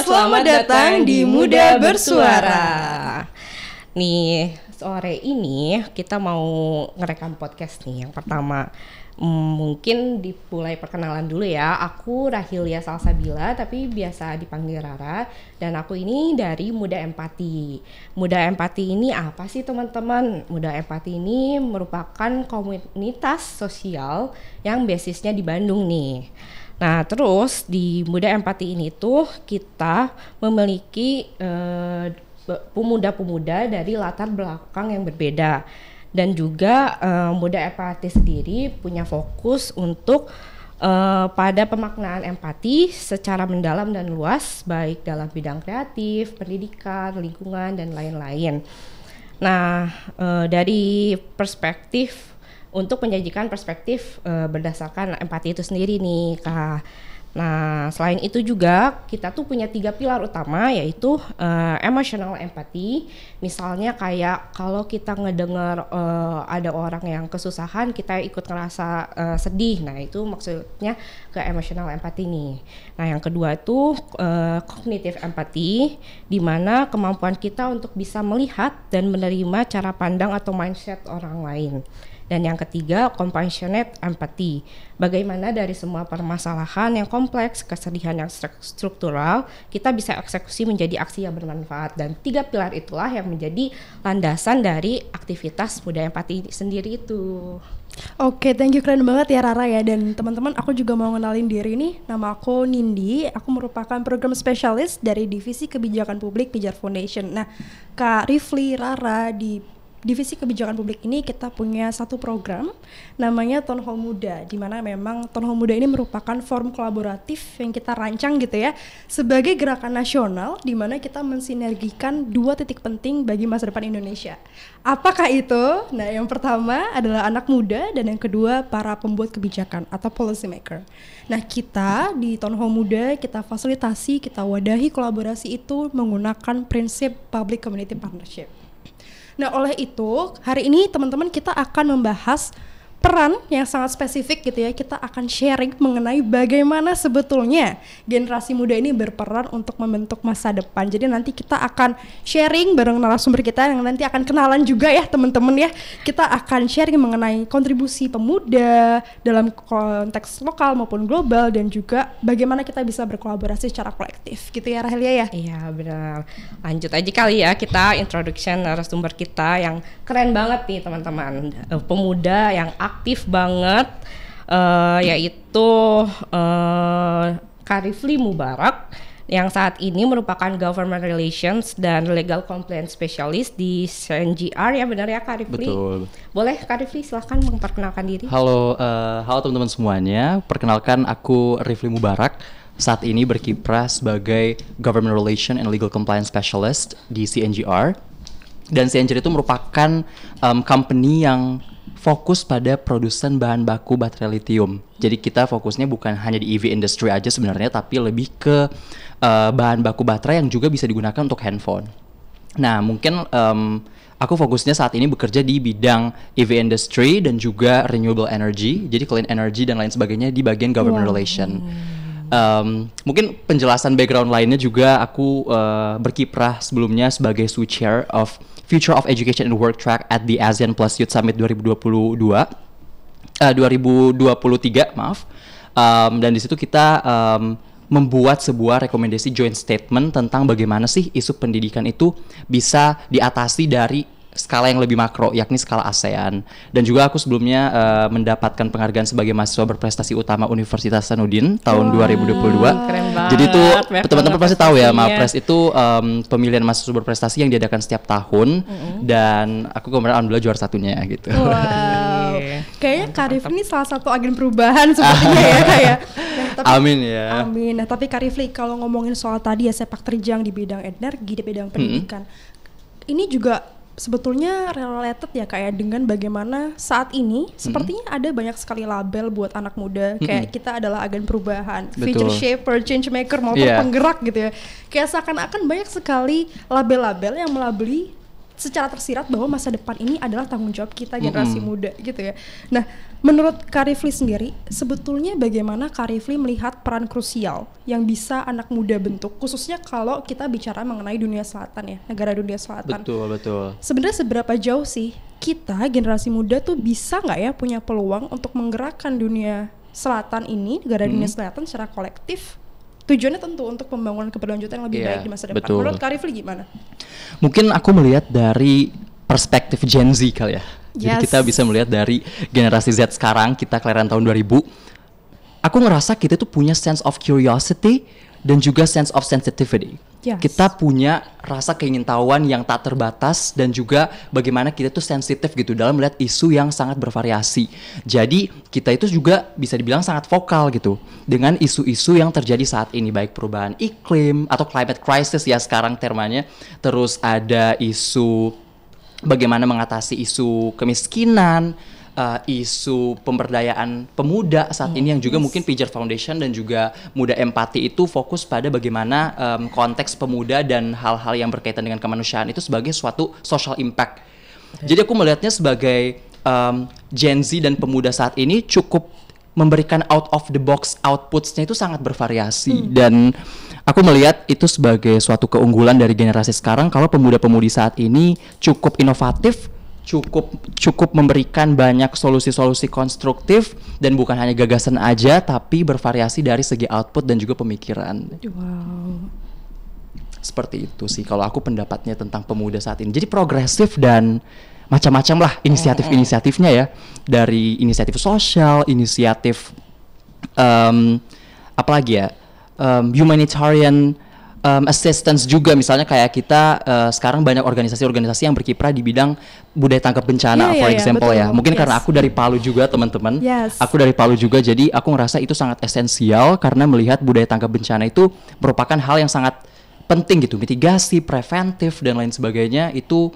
selamat datang di Muda Bersuara. Nih, sore ini kita mau ngerekam podcast nih. Yang pertama, mungkin dimulai perkenalan dulu ya. Aku Rahilia Salsabila, tapi biasa dipanggil Rara. Dan aku ini dari Muda Empati. Muda Empati ini apa sih teman-teman? Muda Empati ini merupakan komunitas sosial yang basisnya di Bandung nih. Nah, terus di Muda Empati ini tuh kita memiliki pemuda-pemuda dari latar belakang yang berbeda. Dan juga Muda Empati sendiri punya fokus untuk pada pemaknaan empati secara mendalam dan luas, baik dalam bidang kreatif, pendidikan, lingkungan, dan lain-lain. Nah, dari perspektif untuk menyajikan perspektif berdasarkan empati itu sendiri nih, Kak. Nah, selain itu juga kita tuh punya 3 pilar utama, yaitu emotional empathy. Misalnya kayak kalau kita ngedengar ada orang yang kesusahan, kita ikut ngerasa sedih. Nah, itu maksudnya ke emotional empathy nih. Nah, yang kedua itu cognitive empathy, di mana kemampuan kita untuk bisa melihat dan menerima cara pandang atau mindset orang lain. Dan yang ketiga, compassionate empathy. Bagaimana dari semua permasalahan yang kompleks, kesedihan yang struktural, kita bisa eksekusi menjadi aksi yang bermanfaat. Dan 3 pilar itulah yang menjadi landasan dari aktivitas Muda Empati sendiri itu. Oke, thank you, keren banget ya Rara ya. Dan teman-teman, aku juga mau ngenalin diri nih. Nama aku Nindi, aku merupakan program spesialis dari Divisi Kebijakan Publik Pijar Foundation. Nah, Kak Rifli, Rara, di Divisi Kebijakan Publik ini kita punya satu program namanya Town Hall Muda, di mana memang Town Hall Muda ini merupakan forum kolaboratif yang kita rancang gitu ya sebagai gerakan nasional, di mana kita mensinergikan 2 titik penting bagi masa depan Indonesia. Apakah itu? Nah, yang pertama adalah anak muda dan yang kedua para pembuat kebijakan atau policy maker. Nah, kita di Town Hall Muda kita fasilitasi, kita wadahi kolaborasi itu menggunakan prinsip public community partnership. Nah, oleh itu, hari ini teman-teman kita akan membahas peran yang sangat spesifik gitu ya. Kita akan sharing mengenai bagaimana sebetulnya generasi muda ini berperan untuk membentuk masa depan. Jadi nanti kita akan sharing bareng narasumber kita yang nanti akan kenalan juga ya teman-teman ya. Kita akan sharing mengenai kontribusi pemuda dalam konteks lokal maupun global, dan juga bagaimana kita bisa berkolaborasi secara kolektif gitu ya Rahelia ya. Iya benar. Lanjut aja kali ya, kita introduction narasumber kita yang keren banget nih teman-teman. Pemuda yang aktif banget, yaitu Kak Rifli Mubarak yang saat ini merupakan Government Relations dan Legal Compliance Specialist di CNGR ya, benar ya Kak Rifli? Betul. Boleh Kak Rifli silahkan memperkenalkan diri. Halo teman-teman semuanya, perkenalkan aku Rifli Mubarak. Saat ini berkiprah sebagai Government Relation and Legal Compliance Specialist di CNGR. Dan CNGR itu merupakan company yang fokus pada produsen bahan baku baterai lithium. Jadi kita fokusnya bukan hanya di EV industry aja sebenarnya, tapi lebih ke bahan baku baterai yang juga bisa digunakan untuk handphone. Nah, mungkin aku fokusnya saat ini bekerja di bidang EV industry dan juga renewable energy, jadi clean energy dan lain sebagainya di bagian government relation. Mungkin penjelasan background lainnya juga, aku berkiprah sebelumnya sebagai Switch Chair of Future of Education and Work Track at the ASEAN Plus Youth Summit 2023, maaf. Dan di situ kita membuat sebuah rekomendasi joint statement tentang bagaimana sih isu pendidikan itu bisa diatasi dari skala yang lebih makro, yakni skala ASEAN. Dan juga aku sebelumnya mendapatkan penghargaan sebagai mahasiswa berprestasi utama Universitas Hasanuddin tahun 2022. Keren banget. Jadi itu teman-teman pasti tahu ya, Mapres itu pemilihan mahasiswa berprestasi yang diadakan setiap tahun, dan aku kemarin alhamdulillah juara satunya gitu. Wow. Kayaknya Kak Rifli ini salah satu agen perubahan sepertinya ya kayak. Amin ya. Amin. Nah, tapi Kak Rifli, kalau ngomongin soal tadi ya sepak terjang di bidang energi, di bidang pendidikan, ini juga sebetulnya related ya kayak dengan bagaimana saat ini sepertinya ada banyak sekali label buat anak muda, kayak kita adalah agen perubahan, future shaper, change maker, motor penggerak gitu ya. Kayak seakan-akan banyak sekali label-label yang melabeli secara tersirat bahwa masa depan ini adalah tanggung jawab kita generasi muda gitu ya. Nah, menurut Kak Rifli sendiri, sebetulnya bagaimana Kak Rifli melihat peran krusial yang bisa anak muda bentuk, khususnya kalau kita bicara mengenai dunia selatan ya, negara dunia selatan. Betul. Sebenarnya seberapa jauh sih kita generasi muda tuh bisa nggak ya punya peluang untuk menggerakkan dunia selatan ini, negara dunia selatan secara kolektif? Tujuannya tentu untuk pembangunan keberlanjutan yang lebih baik di masa depan. Betul. Menurut Kak Rifli gimana? Mungkin aku melihat dari perspektif Gen Z kali ya. Jadi kita bisa melihat dari generasi Z sekarang, kita kelahiran tahun 2000. Aku ngerasa kita tuh punya sense of curiosity dan juga sense of sensitivity. Kita punya rasa keingintahuan yang tak terbatas dan juga bagaimana kita tuh sensitif gitu dalam melihat isu yang sangat bervariasi. Jadi kita itu juga bisa dibilang sangat vokal gitu dengan isu-isu yang terjadi saat ini, baik perubahan iklim atau climate crisis ya sekarang termanya. Terus ada isu bagaimana mengatasi isu kemiskinan, isu pemberdayaan pemuda saat ini yang juga mungkin Pijar Foundation dan juga Muda Empati itu fokus pada bagaimana konteks pemuda dan hal-hal yang berkaitan dengan kemanusiaan itu sebagai suatu social impact. Jadi aku melihatnya sebagai Gen Z dan pemuda saat ini cukup memberikan out of the box outputs-nya itu sangat bervariasi dan aku melihat itu sebagai suatu keunggulan dari generasi sekarang kalau pemuda-pemudi saat ini cukup inovatif, cukup memberikan banyak solusi-solusi konstruktif dan bukan hanya gagasan aja tapi bervariasi dari segi output dan juga pemikiran. Wow. Seperti itu sih kalau aku pendapatnya tentang pemuda saat ini. Jadi progresif dan macam-macam lah inisiatif-inisiatifnya ya. Dari inisiatif sosial, inisiatif apalagi ya, humanitarian assistance juga, misalnya kayak kita sekarang banyak organisasi-organisasi yang berkiprah di bidang budaya tanggap bencana, for example ya. Mungkin karena aku dari Palu juga teman-teman, aku dari Palu juga, jadi aku ngerasa itu sangat esensial karena melihat budaya tanggap bencana itu merupakan hal yang sangat penting gitu, mitigasi, preventif dan lain sebagainya itu.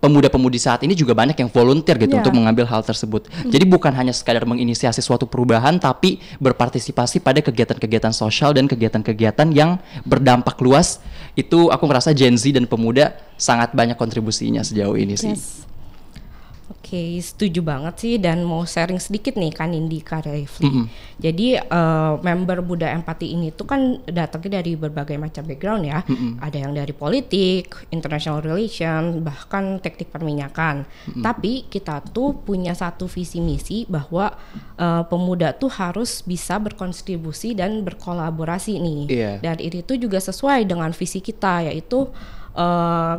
Pemuda-pemudi saat ini juga banyak yang volunteer gitu untuk mengambil hal tersebut. Jadi bukan hanya sekadar menginisiasi suatu perubahan, tapi berpartisipasi pada kegiatan-kegiatan sosial dan kegiatan-kegiatan yang berdampak luas. Itu aku merasa Gen Z dan pemuda sangat banyak kontribusinya sejauh ini sih. Oke, setuju banget sih dan mau sharing sedikit nih kan Nindi, Kak Rifli. Jadi member Muda Empati ini tuh kan datangnya dari berbagai macam background ya. Ada yang dari politik, international relation, bahkan teknik perminyakan. Tapi kita tuh punya satu visi misi bahwa pemuda tuh harus bisa berkontribusi dan berkolaborasi nih. Dan itu juga sesuai dengan visi kita, yaitu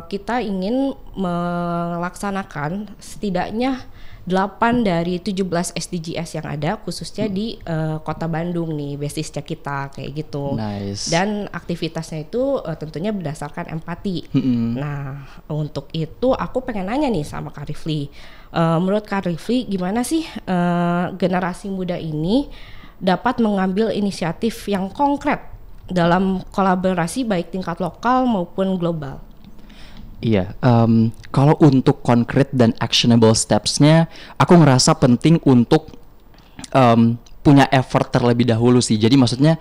kita ingin melaksanakan setidaknya 8 dari 17 SDGs yang ada khususnya di Kota Bandung nih, basisnya kita kayak gitu. Dan aktivitasnya itu tentunya berdasarkan empati. Nah, untuk itu aku pengen nanya nih sama Kak Rifli. Menurut Kak Rifli gimana sih generasi muda ini dapat mengambil inisiatif yang konkret dalam kolaborasi baik tingkat lokal maupun global? Iya, kalau untuk konkret dan actionable steps-nya, aku ngerasa penting untuk punya effort terlebih dahulu sih. Jadi maksudnya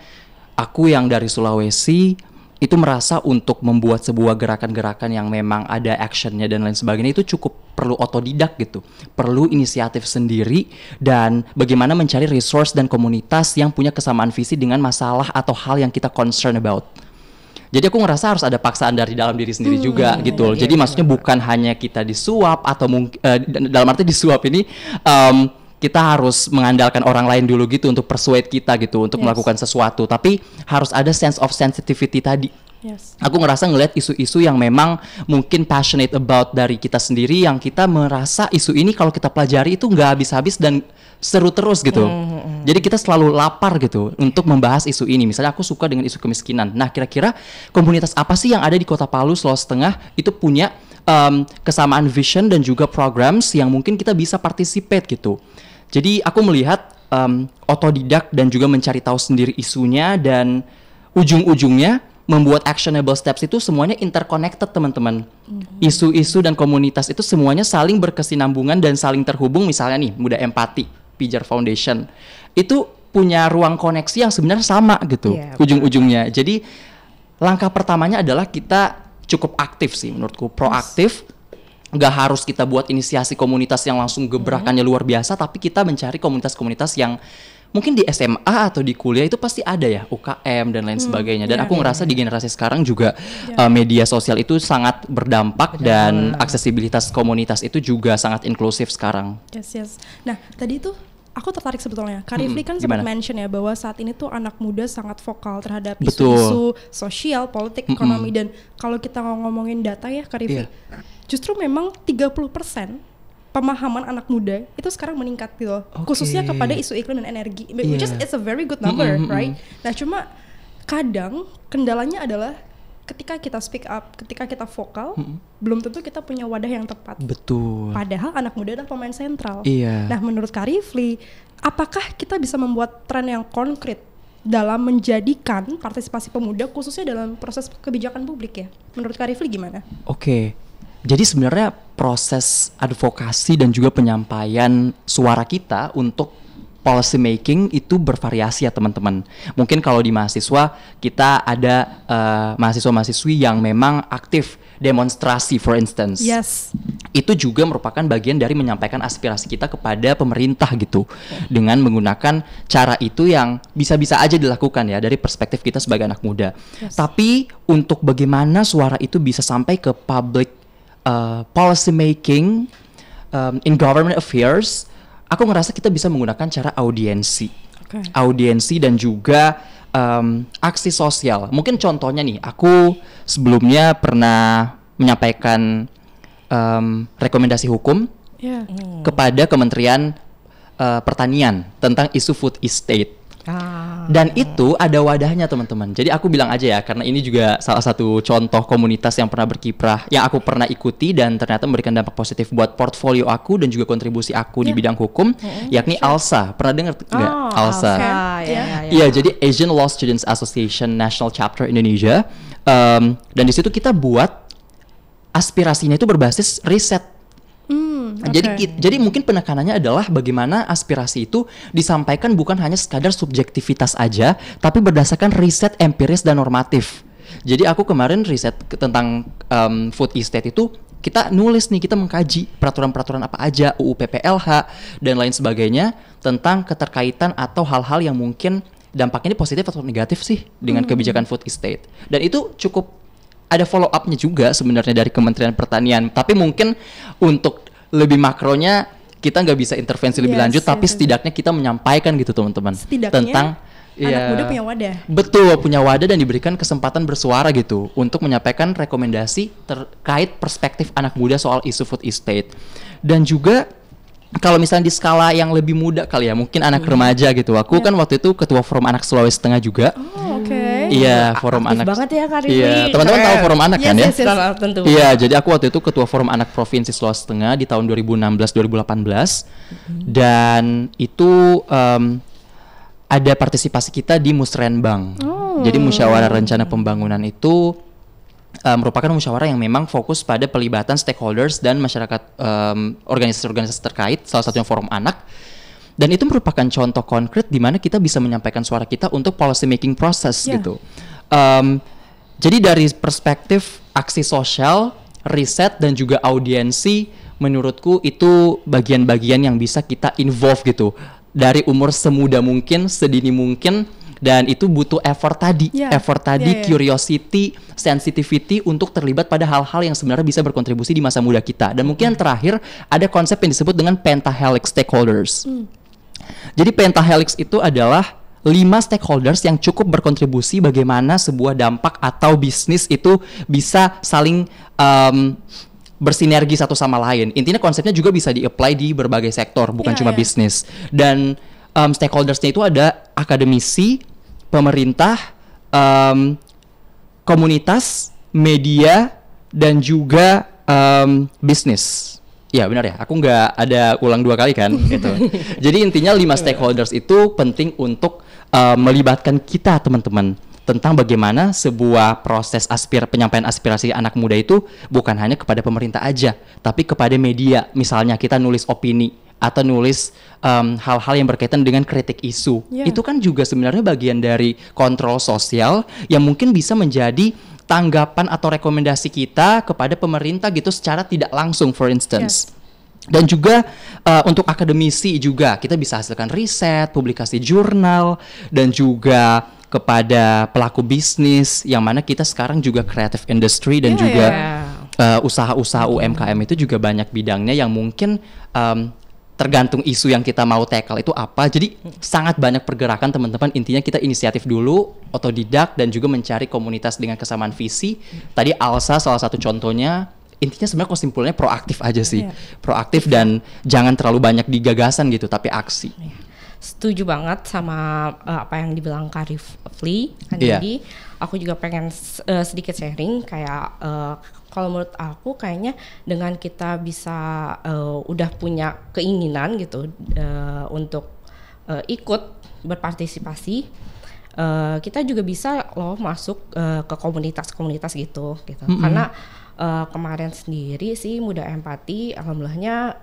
aku yang dari Sulawesi itu merasa untuk membuat sebuah gerakan-gerakan yang memang ada actionnya dan lain sebagainya itu cukup perlu otodidak gitu, perlu inisiatif sendiri dan bagaimana mencari resource dan komunitas yang punya kesamaan visi dengan masalah atau hal yang kita concern about. Jadi aku ngerasa harus ada paksaan dari dalam diri sendiri juga gitu. Jadi maksudnya bukan hanya kita disuap atau dalam arti disuap ini kita harus mengandalkan orang lain dulu gitu untuk persuade kita gitu untuk melakukan sesuatu, tapi harus ada sense of sensitivity tadi. Aku ngerasa ngelihat isu-isu yang memang mungkin passionate about dari kita sendiri, yang kita merasa isu ini kalau kita pelajari itu nggak habis-habis dan seru terus gitu. Jadi kita selalu lapar gitu untuk membahas isu ini. Misalnya aku suka dengan isu kemiskinan. Nah, kira-kira komunitas apa sih yang ada di Kota Palu, Sulawesi Tengah itu punya kesamaan vision dan juga programs yang mungkin kita bisa participate gitu. Jadi aku melihat otodidak dan juga mencari tahu sendiri isunya dan ujung-ujungnya membuat actionable steps itu semuanya interconnected teman-teman. Isu-isu dan komunitas itu semuanya saling berkesinambungan dan saling terhubung. Misalnya nih Muda Empati, Pijar Foundation itu punya ruang koneksi yang sebenarnya sama gitu ujung-ujungnya. Jadi langkah pertamanya adalah kita cukup aktif sih menurutku, proaktif. Nggak harus kita buat inisiasi komunitas yang langsung gebrakannya luar biasa, tapi kita mencari komunitas-komunitas yang mungkin di SMA atau di kuliah itu pasti ada ya, UKM dan lain sebagainya. Dan aku ngerasa di generasi sekarang juga media sosial itu sangat berdampak dan aksesibilitas komunitas itu juga sangat inklusif sekarang. Yes. Nah, tadi tuh aku tertarik sebetulnya. Kak Rifli kan sempat mention ya bahwa saat ini tuh anak muda sangat vokal terhadap isu-isu sosial, politik, ekonomi, dan kalau kita ngomongin data ya Kak Rifli, justru memang 30% pemahaman anak muda itu sekarang meningkat gitu, khususnya kepada isu iklim dan energi, which is it's a very good number, right? Nah, cuma kadang kendalanya adalah ketika kita speak up, ketika kita vokal, belum tentu kita punya wadah yang tepat. Betul. Padahal anak muda adalah pemain sentral. Iya. Nah, menurut Kak Rifli, apakah kita bisa membuat tren yang konkret dalam menjadikan partisipasi pemuda khususnya dalam proses kebijakan publik ya? Menurut Kak Rifli gimana? Oke. Jadi sebenarnya proses advokasi dan juga penyampaian suara kita untuk policy making itu bervariasi ya teman-teman. Mungkin kalau di mahasiswa kita ada mahasiswa-mahasiswi yang memang aktif demonstrasi, for instance. Yes. Itu juga merupakan bagian dari menyampaikan aspirasi kita kepada pemerintah gitu, dengan menggunakan cara itu yang bisa-bisa aja dilakukan ya dari perspektif kita sebagai anak muda. Tapi untuk bagaimana suara itu bisa sampai ke public policy making in government affairs, aku ngerasa kita bisa menggunakan cara audiensi. Audiensi dan juga aksi sosial. Mungkin contohnya nih, aku sebelumnya pernah menyampaikan rekomendasi hukum kepada Kementerian Pertanian tentang isu food estate. Dan itu ada wadahnya teman-teman. Jadi aku bilang aja ya, karena ini juga salah satu contoh komunitas yang pernah berkiprah, yang aku pernah ikuti dan ternyata memberikan dampak positif buat portfolio aku dan juga kontribusi aku di bidang hukum, yakni ALSA. Pernah dengar nggak ALSA? Iya, jadi Asian Law Students Association National Chapter Indonesia. Dan di situ kita buat aspirasinya itu berbasis riset. Jadi mungkin penekanannya adalah bagaimana aspirasi itu disampaikan bukan hanya sekadar subjektivitas aja, tapi berdasarkan riset empiris dan normatif. Jadi aku kemarin riset tentang food estate itu, kita nulis nih, kita mengkaji peraturan-peraturan apa aja, UU PPLH dan lain sebagainya tentang keterkaitan atau hal-hal yang mungkin dampaknya ini positif atau negatif sih dengan kebijakan food estate. Dan itu cukup ada follow up-nya juga sebenarnya dari Kementerian Pertanian. Tapi mungkin untuk lebih makronya kita nggak bisa intervensi lebih lanjut, tapi setidaknya kita menyampaikan gitu teman-teman tentang anak muda punya wadah. Betul, punya wadah dan diberikan kesempatan bersuara gitu untuk menyampaikan rekomendasi terkait perspektif anak muda soal isu food estate. Dan juga kalau misalnya di skala yang lebih muda kali ya, mungkin anak remaja gitu. Aku kan waktu itu ketua Forum Anak Sulawesi Tengah juga. Iya, Forum Aktif Anak. banget ya Kak Rifli. Iya, teman-teman tahu Forum Anak kan ya? Tentu. Iya, jadi aku waktu itu ketua Forum Anak Provinsi Sulawesi Tengah di tahun 2016-2018. Dan itu ada partisipasi kita di Musrenbang. Jadi musyawarah rencana pembangunan itu merupakan musyawarah yang memang fokus pada pelibatan stakeholders dan masyarakat, organisasi-organisasi terkait, salah satunya Forum Anak. Dan itu merupakan contoh konkret di mana kita bisa menyampaikan suara kita untuk policy making process gitu. Jadi dari perspektif aksi sosial, riset dan juga audiensi, menurutku itu bagian-bagian yang bisa kita involve gitu dari umur semuda mungkin, sedini mungkin. Dan itu butuh effort tadi, curiosity, sensitivity untuk terlibat pada hal-hal yang sebenarnya bisa berkontribusi di masa muda kita. Dan mungkin yang terakhir ada konsep yang disebut dengan pentahelix stakeholders. Jadi pentahelix itu adalah 5 stakeholders yang cukup berkontribusi bagaimana sebuah dampak atau bisnis itu bisa saling bersinergi satu sama lain. Intinya konsepnya juga bisa di-apply di berbagai sektor, bukan cuma bisnis. Dan stakeholdersnya itu ada akademisi, pemerintah, komunitas, media, dan juga bisnis. Ya benar ya, aku nggak ada ulang 2 kali kan gitu. Jadi intinya 5 stakeholders itu penting untuk melibatkan kita teman-teman tentang bagaimana sebuah proses penyampaian aspirasi anak muda itu bukan hanya kepada pemerintah aja, tapi kepada media. Misalnya kita nulis opini atau nulis hal-hal yang berkaitan dengan kritik isu. Itu kan juga sebenarnya bagian dari kontrol sosial yang mungkin bisa menjadi tanggapan atau rekomendasi kita kepada pemerintah gitu secara tidak langsung, for instance. Dan juga untuk akademisi juga kita bisa hasilkan riset, publikasi jurnal, dan juga kepada pelaku bisnis yang mana kita sekarang juga creative industry dan juga usaha-usaha UMKM itu juga banyak bidangnya yang mungkin tergantung isu yang kita mau tackle itu apa. Jadi sangat banyak pergerakan teman-teman. Intinya kita inisiatif dulu, otodidak, dan juga mencari komunitas dengan kesamaan visi. Tadi Alsa salah satu contohnya. Intinya sebenarnya kesimpulannya proaktif aja sih. Proaktif dan jangan terlalu banyak di gagasan gitu, tapi aksi. Setuju banget sama apa yang dibilang Kak Rifli. Jadi aku juga pengen sedikit sharing kayak kalau menurut aku kayaknya dengan kita bisa udah punya keinginan gitu untuk ikut berpartisipasi, kita juga bisa loh masuk ke komunitas-komunitas gitu. Karena kemarin sendiri sih Muda Empati alhamdulillahnya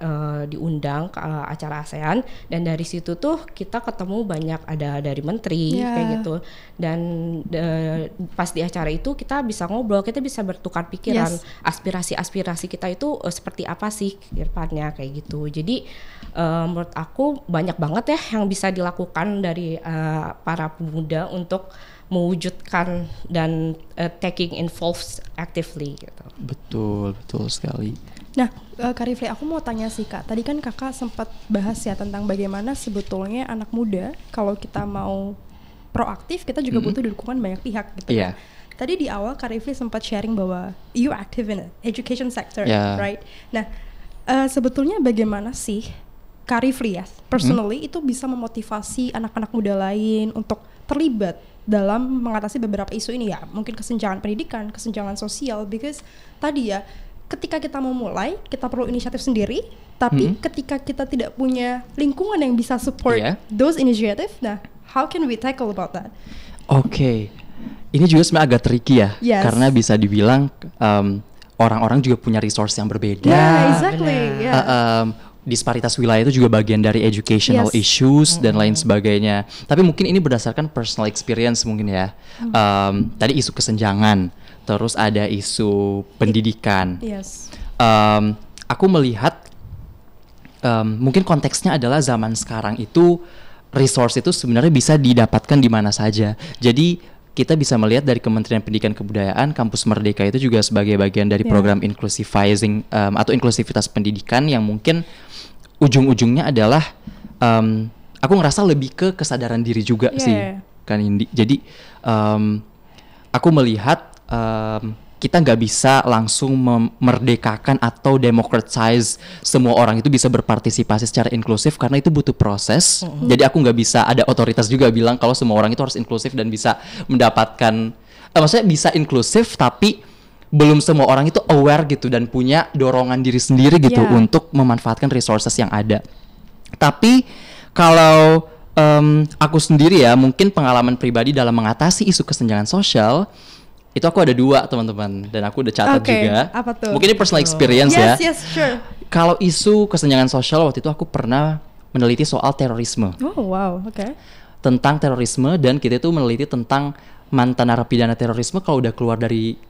diundang ke acara ASEAN, dan dari situ tuh kita ketemu banyak ada dari menteri kayak gitu, dan pas di acara itu kita bisa ngobrol, kita bisa bertukar pikiran, aspirasi kita itu seperti apa sih ke depannya kayak gitu. Jadi menurut aku banyak banget ya yang bisa dilakukan dari para pemuda untuk mewujudkan dan taking involved actively gitu. Betul sekali. Nah, Kak Rifli, aku mau tanya sih Kak. Tadi kan Kakak sempat bahas ya tentang bagaimana sebetulnya anak muda kalau kita mau proaktif, kita juga butuh dukungan banyak pihak gitu. Kan. Tadi di awal Kak Rifli sempat sharing bahwa you active in the education sector, right? Nah, sebetulnya bagaimana sih Kak Rifli ya, personally itu bisa memotivasi anak-anak muda lain untuk terlibat dalam mengatasi beberapa isu ini ya, mungkin kesenjangan pendidikan, kesenjangan sosial, because tadi ya ketika kita mau mulai kita perlu inisiatif sendiri, tapi ketika kita tidak punya lingkungan yang bisa support those initiative, nah how can we tackle about that? Oke. Ini juga sebenarnya agak tricky ya, karena bisa dibilang orang-orang juga punya resource yang berbeda. Exactly. Disparitas wilayah itu juga bagian dari educational issues dan lain sebagainya. Tapi mungkin ini berdasarkan personal experience mungkin ya. Tadi isu kesenjangan, terus ada isu pendidikan. Aku melihat mungkin konteksnya adalah zaman sekarang itu resource itu sebenarnya bisa didapatkan di mana saja. Jadi kita bisa melihat dari Kementerian Pendidikan Kebudayaan, Kampus Merdeka itu juga sebagai bagian dari program inclusivizing atau inklusivitas pendidikan yang mungkin ujung-ujungnya adalah aku ngerasa lebih ke kesadaran diri juga sih, kan Indi. Jadi aku melihat kita nggak bisa langsung memerdekakan atau democratize semua orang itu bisa berpartisipasi secara inklusif karena itu butuh proses. Jadi aku nggak bisa ada otoritas juga bilang kalau semua orang itu harus inklusif dan bisa mendapatkan, maksudnya bisa inklusif tapi belum semua orang itu aware gitu dan punya dorongan diri sendiri gitu untuk memanfaatkan resources yang ada. Tapi kalau aku sendiri ya, mungkin pengalaman pribadi dalam mengatasi isu kesenjangan sosial itu aku ada 2 teman-teman, dan aku udah catat juga. Apa tuh? Mungkin ini personal experience ya. Yes, sure. Kalau isu kesenjangan sosial waktu itu aku pernah meneliti soal terorisme. Oh wow, Tentang terorisme, dan kita itu meneliti tentang mantan narapidana terorisme kalau udah keluar dari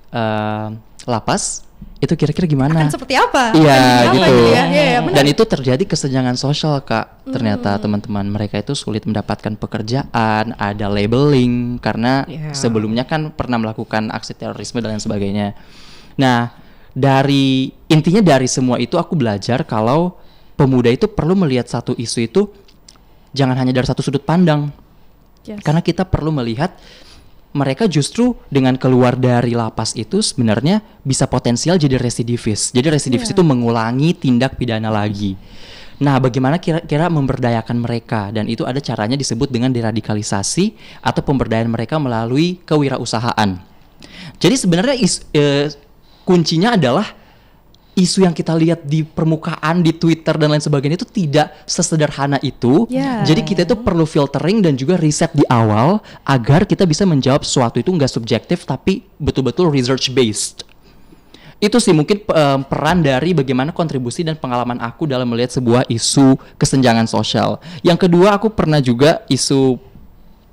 lapas itu kira-kira gimana? Akan seperti apa? Iya gitu. Dan Benar. itu terjadi kesenjangan sosial Kak. Ternyata teman-teman mereka itu sulit mendapatkan pekerjaan, ada labeling karena sebelumnya kan pernah melakukan aksi terorisme dan lain sebagainya. Nah, intinya dari semua itu aku belajar kalau pemuda itu perlu melihat satu isu itu jangan hanya dari satu sudut pandang. Karena kita perlu melihat mereka justru dengan keluar dari lapas itu sebenarnya bisa potensial jadi residivis. Jadi residivis itu mengulangi tindak pidana lagi. Nah, bagaimana kira-kira memberdayakan mereka? Dan itu ada caranya disebut dengan deradikalisasi atau pemberdayaan mereka melalui kewirausahaan. Jadi sebenarnya kuncinya adalah isu yang kita lihat di permukaan, di Twitter dan lain sebagainya itu tidak sesederhana itu. Jadi kita itu perlu filtering dan juga riset di awal agar kita bisa menjawab sesuatu itu nggak subjektif tapi betul-betul research based. Itu sih mungkin peran dari bagaimana kontribusi dan pengalaman aku dalam melihat sebuah isu kesenjangan sosial. Yang kedua, aku pernah juga isu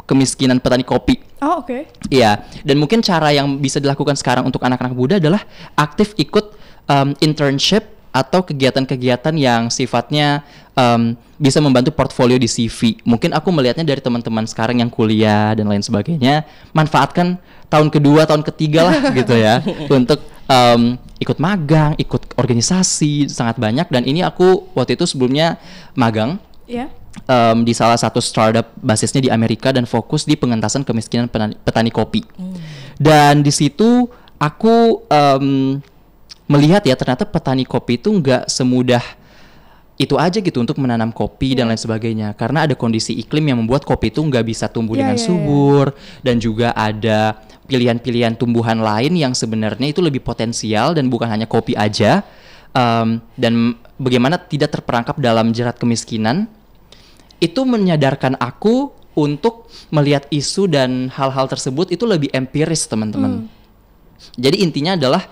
kemiskinan petani kopi. Oh, oke. Iya, dan mungkin cara yang bisa dilakukan sekarang untuk anak-anak muda adalah aktif ikut internship atau kegiatan-kegiatan yang sifatnya bisa membantu portfolio di CV. Mungkin aku melihatnya dari teman-teman sekarang yang kuliah dan lain sebagainya, manfaatkan tahun kedua, tahun ketiga lah gitu ya untuk ikut magang, ikut organisasi sangat banyak. Dan ini aku waktu itu sebelumnya magang. Iya. Di salah satu startup basisnya di Amerika dan fokus di pengentasan kemiskinan petani kopi. Dan di situ aku melihat ya ternyata petani kopi itu nggak semudah itu aja gitu untuk menanam kopi dan lain sebagainya, karena ada kondisi iklim yang membuat kopi itu nggak bisa tumbuh dengan subur, dan juga ada pilihan-pilihan tumbuhan lain yang sebenarnya itu lebih potensial dan bukan hanya kopi aja, dan bagaimana tidak terperangkap dalam jerat kemiskinan. Itu menyadarkan aku untuk melihat isu dan hal-hal tersebut itu lebih empiris, teman-teman. Jadi intinya adalah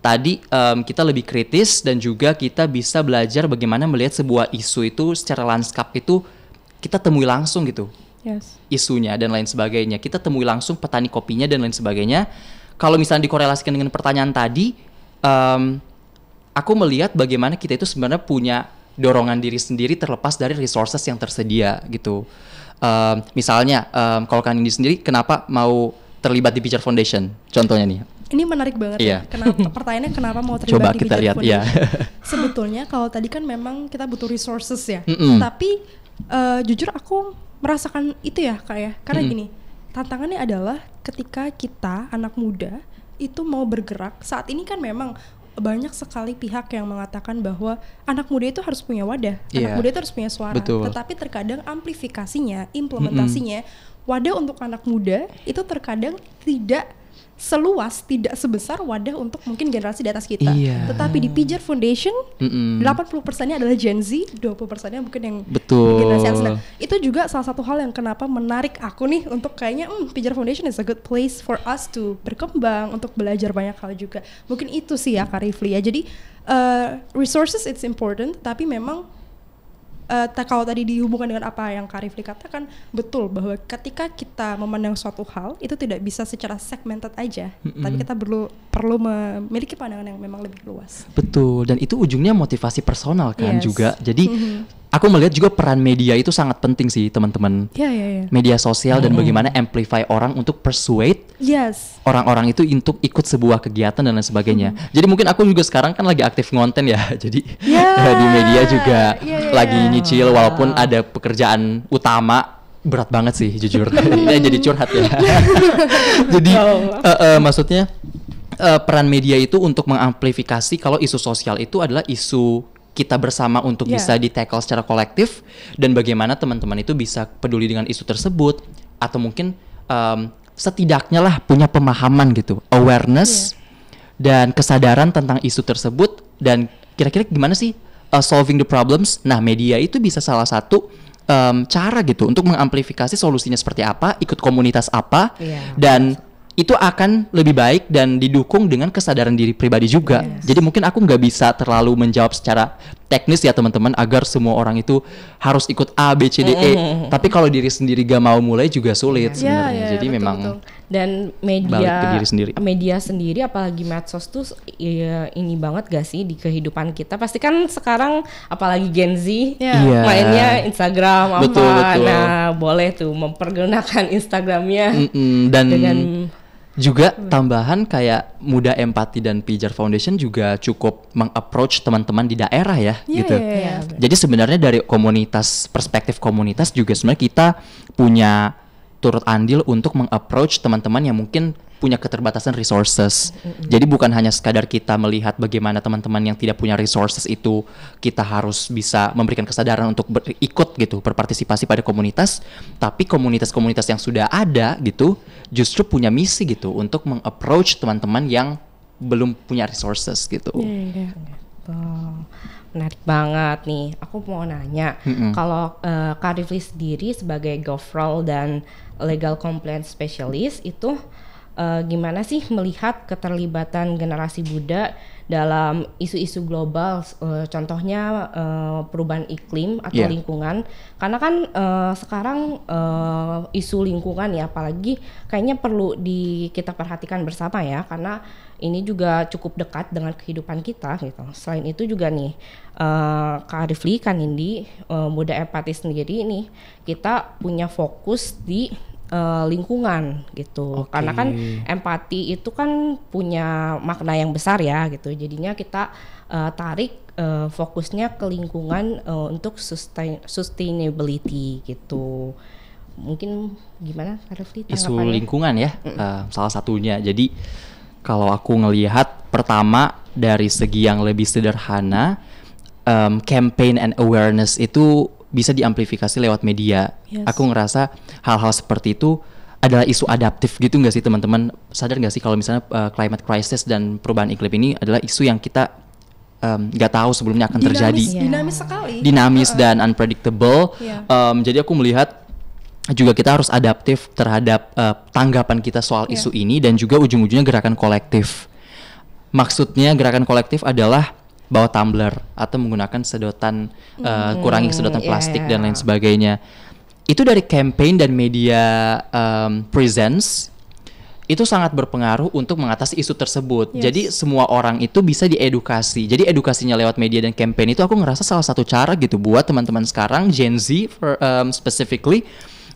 tadi kita lebih kritis dan juga kita bisa belajar bagaimana melihat sebuah isu itu secara lanskap itu kita temui langsung gitu. Yes. Isunya dan lain sebagainya. Kita temui langsung petani kopinya dan lain sebagainya. Kalau misalnya dikorelasikan dengan pertanyaan tadi, aku melihat bagaimana kita itu sebenarnya punya dorongan diri sendiri terlepas dari resources yang tersedia gitu. Misalnya kalau Kak Nindi sendiri kenapa mau terlibat di Pijar Foundation contohnya nih? Ini menarik banget ya. Pertanyaannya kenapa mau terlibat Coba di kita Pijar lihat ya. Sebetulnya kalau tadi kan memang kita butuh resources ya. Tapi jujur aku merasakan itu ya Kak ya. Karena gini, tantangannya adalah ketika kita anak muda itu mau bergerak. Saat ini kan memang banyak sekali pihak yang mengatakan bahwa anak muda itu harus punya wadah, anak muda itu harus punya suara. Betul. Tetapi terkadang amplifikasinya, implementasinya, wadah untuk anak muda itu terkadang tidak seluas, tidak sebesar wadah untuk mungkin generasi di atas kita. Tetapi di Pijar Foundation 80%-nya adalah Gen Z, 20%-nya mungkin yang generasi yang sedang. Itu juga salah satu hal yang kenapa menarik aku nih untuk kayaknya Pijar Foundation is a good place for us to berkembang, untuk belajar banyak hal juga. Mungkin itu sih ya Kak Rifli ya. Jadi resources it's important, tapi memang kalau tadi dihubungkan dengan apa yang Kak Rifli katakan, betul bahwa ketika kita memandang suatu hal itu tidak bisa secara segmented aja, tapi kita perlu memiliki pandangan yang memang lebih luas. Betul, dan itu ujungnya motivasi personal kan juga. Jadi aku melihat juga peran media itu sangat penting sih teman-teman. Media sosial dan bagaimana amplify orang untuk persuade orang-orang itu untuk ikut sebuah kegiatan dan lain sebagainya. Jadi mungkin aku juga sekarang kan lagi aktif ngonten ya. Jadi di media juga lagi nyicil walaupun ada pekerjaan utama. Berat banget sih jujur. Jadi curhat ya. Jadi maksudnya peran media itu untuk mengamplifikasi kalau isu sosial itu adalah isu kita bersama untuk bisa di-tackle secara kolektif, dan bagaimana teman-teman itu bisa peduli dengan isu tersebut, atau mungkin setidaknya lah punya pemahaman gitu, awareness dan kesadaran tentang isu tersebut, dan kira-kira gimana sih solving the problems. Nah, media itu bisa salah satu cara gitu untuk mengamplifikasi solusinya seperti apa, ikut komunitas apa, dan itu akan lebih baik dan didukung dengan kesadaran diri pribadi juga. Jadi mungkin aku nggak bisa terlalu menjawab secara teknis ya teman-teman, agar semua orang itu harus ikut A, B, C, D, E. Tapi kalau diri sendiri gak mau mulai juga sulit sebenarnya. Jadi memang dan media sendiri apalagi medsos tuh ini banget gak sih di kehidupan kita. Pasti kan sekarang apalagi Gen Z mainnya Instagram betul. Nah boleh tuh mempergunakan Instagramnya dan dengan juga tambahan kayak Muda Empati dan Pijar Foundation juga cukup meng-approach teman-teman di daerah ya gitu. Jadi sebenarnya dari perspektif komunitas juga sebenarnya kita punya turut andil untuk meng-approach teman-teman yang mungkin punya keterbatasan resources. Jadi bukan hanya sekadar kita melihat bagaimana teman-teman yang tidak punya resources itu kita harus bisa memberikan kesadaran untuk berikut gitu, berpartisipasi pada komunitas, tapi komunitas-komunitas yang sudah ada gitu justru punya misi gitu untuk meng-approach teman-teman yang belum punya resources gitu. Menarik banget nih. Aku mau nanya, kalau Kak Rifli sendiri sebagai GovRole dan Legal Compliance Specialist itu gimana sih melihat keterlibatan generasi muda dalam isu-isu global, contohnya perubahan iklim atau lingkungan. Karena kan sekarang isu lingkungan ya, apalagi kayaknya perlu kita perhatikan bersama ya, karena ini juga cukup dekat dengan kehidupan kita gitu. Selain itu juga nih, Kak Rifli, Kak Nindi, Muda Empati sendiri nih, kita punya fokus di lingkungan gitu. Karena kan empati itu kan punya makna yang besar ya gitu. Jadinya kita tarik fokusnya ke lingkungan untuk sustainability gitu. Mungkin gimana Kak Rifli tanggapannya? Isu lingkungan ya, salah satunya. Jadi kalau aku ngelihat pertama dari segi yang lebih sederhana, campaign and awareness itu bisa diamplifikasi lewat media. Aku ngerasa hal-hal seperti itu adalah isu adaptif gitu nggak sih teman-teman? Sadar nggak sih kalau misalnya climate crisis dan perubahan iklim ini adalah isu yang kita nggak tahu sebelumnya akan terjadi. Dinamis sekali. Dinamis dan unpredictable. Jadi aku melihat juga kita harus adaptif terhadap tanggapan kita soal isu ini, dan juga ujung-ujungnya gerakan kolektif. Maksudnya gerakan kolektif adalah bawa tumbler atau menggunakan sedotan, kurangi sedotan plastik dan lain sebagainya. Itu dari campaign dan media presence itu sangat berpengaruh untuk mengatasi isu tersebut. Jadi semua orang itu bisa diedukasi. Jadi edukasinya lewat media dan campaign itu aku ngerasa salah satu cara gitu buat teman-teman sekarang Gen Z specifically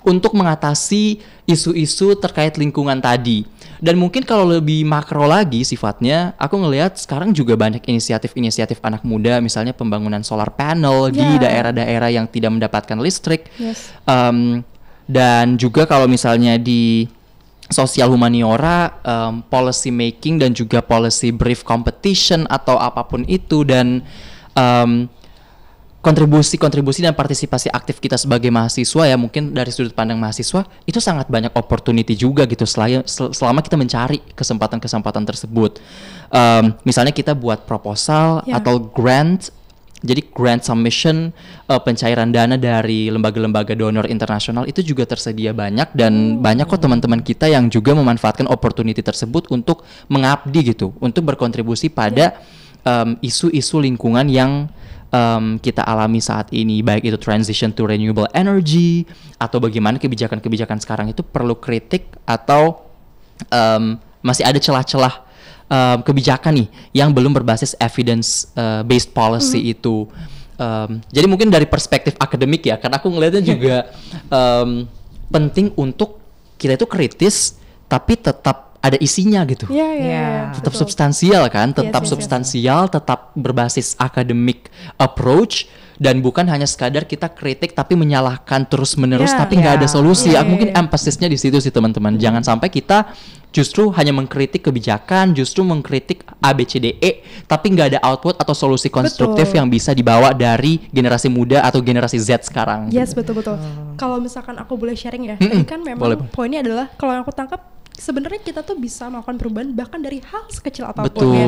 untuk mengatasi isu-isu terkait lingkungan tadi. Dan mungkin kalau lebih makro lagi sifatnya, aku ngelihat sekarang juga banyak inisiatif-inisiatif anak muda, misalnya pembangunan solar panel di daerah-daerah yang tidak mendapatkan listrik. Dan juga kalau misalnya di sosial humaniora, policy making dan juga policy brief competition atau apapun itu, dan kontribusi dan partisipasi aktif kita sebagai mahasiswa ya, mungkin dari sudut pandang mahasiswa itu sangat banyak opportunity juga gitu selama kita mencari kesempatan-kesempatan tersebut. Misalnya kita buat proposal atau grant. Jadi grant submission, pencairan dana dari lembaga-lembaga donor internasional itu juga tersedia banyak, dan banyak kok teman-teman kita yang juga memanfaatkan opportunity tersebut untuk mengabdi gitu, untuk berkontribusi pada isu-isu lingkungan yang kita alami saat ini, baik itu transition to renewable energy atau bagaimana kebijakan-kebijakan sekarang itu perlu kritik atau masih ada celah-celah kebijakan nih yang belum berbasis evidence based policy itu. Jadi mungkin dari perspektif akademik ya, karena aku ngelihatnya juga penting untuk kita itu kritis tapi tetap ada isinya gitu. Tetap betul. Substansial kan, tetap substansial, tetap berbasis academic approach, dan bukan hanya sekadar kita kritik tapi menyalahkan terus-menerus tapi nggak ada solusi. Mungkin empasisnya di situ sih teman-teman. Jangan sampai kita justru hanya mengkritik kebijakan, justru mengkritik ABCDE, tapi nggak ada output atau solusi konstruktif yang bisa dibawa dari generasi muda atau generasi Z sekarang. Betul. Kalau misalkan aku boleh sharing ya, tadi kan memang poinnya adalah kalau yang aku tangkap, sebenarnya kita tuh bisa melakukan perubahan bahkan dari hal sekecil apapun ya.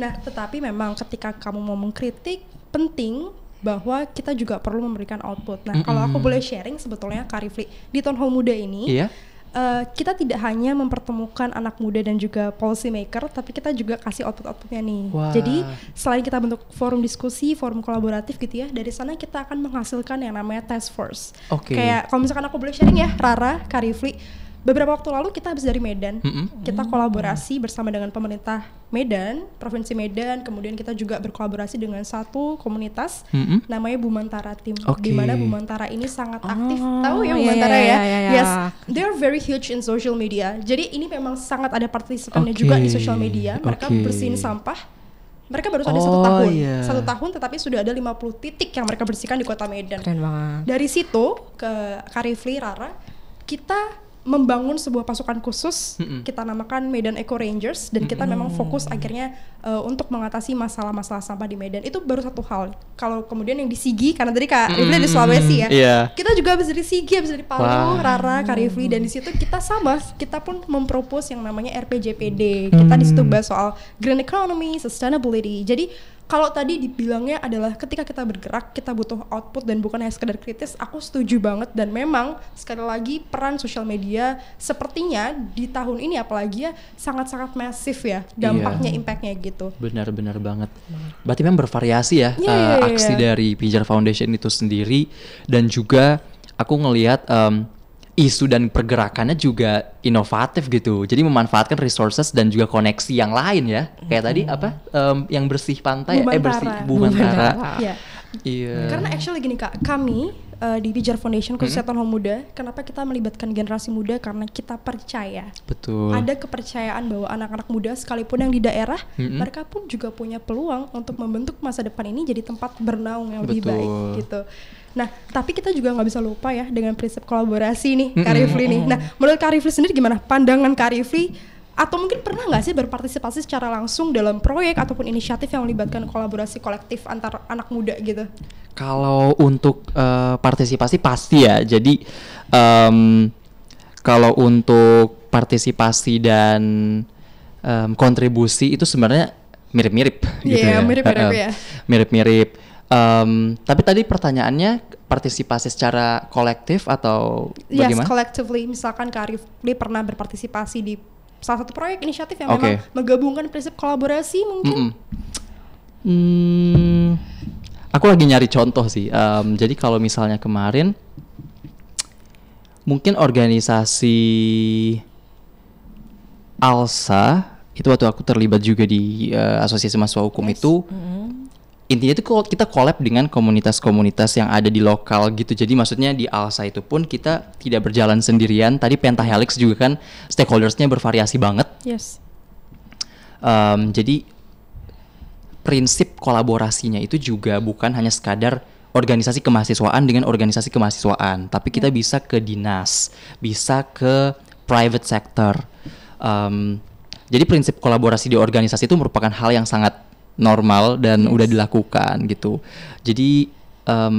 Nah, tetapi memang ketika kamu mau mengkritik, penting bahwa kita juga perlu memberikan output. Nah, kalau aku boleh sharing sebetulnya Kak Rifli, di Town Hall Muda ini kita tidak hanya mempertemukan anak muda dan juga policy maker, tapi kita juga kasih output-outputnya nih. Jadi selain kita bentuk forum diskusi, forum kolaboratif gitu ya, dari sana kita akan menghasilkan yang namanya task force. Kayak kalau misalkan aku boleh sharing ya, Rara, Kak Rifli, beberapa waktu lalu kita habis dari Medan, kita kolaborasi bersama dengan pemerintah Medan, Provinsi Medan, kemudian kita juga berkolaborasi dengan satu komunitas namanya Bumantara Team, di mana Bumantara ini sangat aktif. Tahu ya Bumantara ya? Yes, they are very huge in social media. Jadi ini memang sangat ada partisipannya juga di social media. Mereka bersihin sampah. Mereka baru ada 1 tahun, 1 tahun, tetapi sudah ada 50 titik yang mereka bersihkan di kota Medan. Keren banget. Dari situ ke Kak Rifli, Rara, kita membangun sebuah pasukan khusus, kita namakan Medan Eco Rangers, dan kita memang fokus akhirnya untuk mengatasi masalah-masalah sampah di Medan. Itu baru satu hal. Kalau kemudian yang di Sigi, karena tadi Kak Rifli di Sulawesi ya, kita juga habis dari Sigi, habis dari Palu, Rara, Kak Rifli, dan di situ kita kita pun mempropose yang namanya RPJPD. Kita di situ bahas soal green economy, sustainability. Jadi kalau tadi dibilangnya adalah ketika kita bergerak kita butuh output dan bukan hanya sekedar kritis, aku setuju banget. Dan memang sekali lagi peran sosial media sepertinya di tahun ini apalagi ya sangat-sangat masif ya dampaknya, impactnya gitu. Benar-benar banget. Berarti memang bervariasi ya aksi dari Pijar Foundation itu sendiri, dan juga aku ngelihat isu dan pergerakannya juga inovatif gitu. Jadi memanfaatkan resources dan juga koneksi yang lain ya. Kayak tadi yang bersih pantai, bersih Bumantara. Iya. Karena actually gini Kak, kami di Pijar Foundation khususnya Tahun Muda, kenapa kita melibatkan generasi muda? Karena kita percaya. Betul. Ada kepercayaan bahwa anak-anak muda sekalipun yang di daerah, mereka pun juga punya peluang untuk membentuk masa depan ini jadi tempat bernaung yang lebih baik gitu. Nah, tapi kita juga nggak bisa lupa ya dengan prinsip kolaborasi nih, Kak Rifli nih. Nah, menurut Kak Rifli sendiri gimana pandangan Kak Rifli? Atau mungkin pernah nggak sih berpartisipasi secara langsung dalam proyek ataupun inisiatif yang melibatkan kolaborasi kolektif antar anak muda gitu? Kalau untuk partisipasi pasti ya. Jadi kalau untuk partisipasi dan kontribusi itu sebenarnya mirip-mirip gitu ya. Mirip-mirip ya. Mirip-mirip. Tapi tadi pertanyaannya partisipasi secara kolektif atau bagaimana? Yes, collectively. Misalkan Kak Rifli pernah berpartisipasi di salah satu proyek inisiatif yang memang menggabungkan prinsip kolaborasi mungkin. Aku lagi nyari contoh sih. Jadi kalau misalnya kemarin mungkin organisasi ALSA itu waktu aku terlibat juga di Asosiasi Mahasiswa Hukum itu. Intinya itu kita collab dengan komunitas-komunitas yang ada di lokal gitu. Jadi maksudnya di ALSA itu pun kita tidak berjalan sendirian. Tadi Pentahelix juga kan stakeholdersnya bervariasi banget. Yes. Jadi prinsip kolaborasinya itu juga bukan hanya sekadar organisasi kemahasiswaan dengan organisasi kemahasiswaan, tapi kita bisa ke dinas, bisa ke private sector. Jadi prinsip kolaborasi di organisasi itu merupakan hal yang sangat normal dan udah dilakukan gitu. Jadi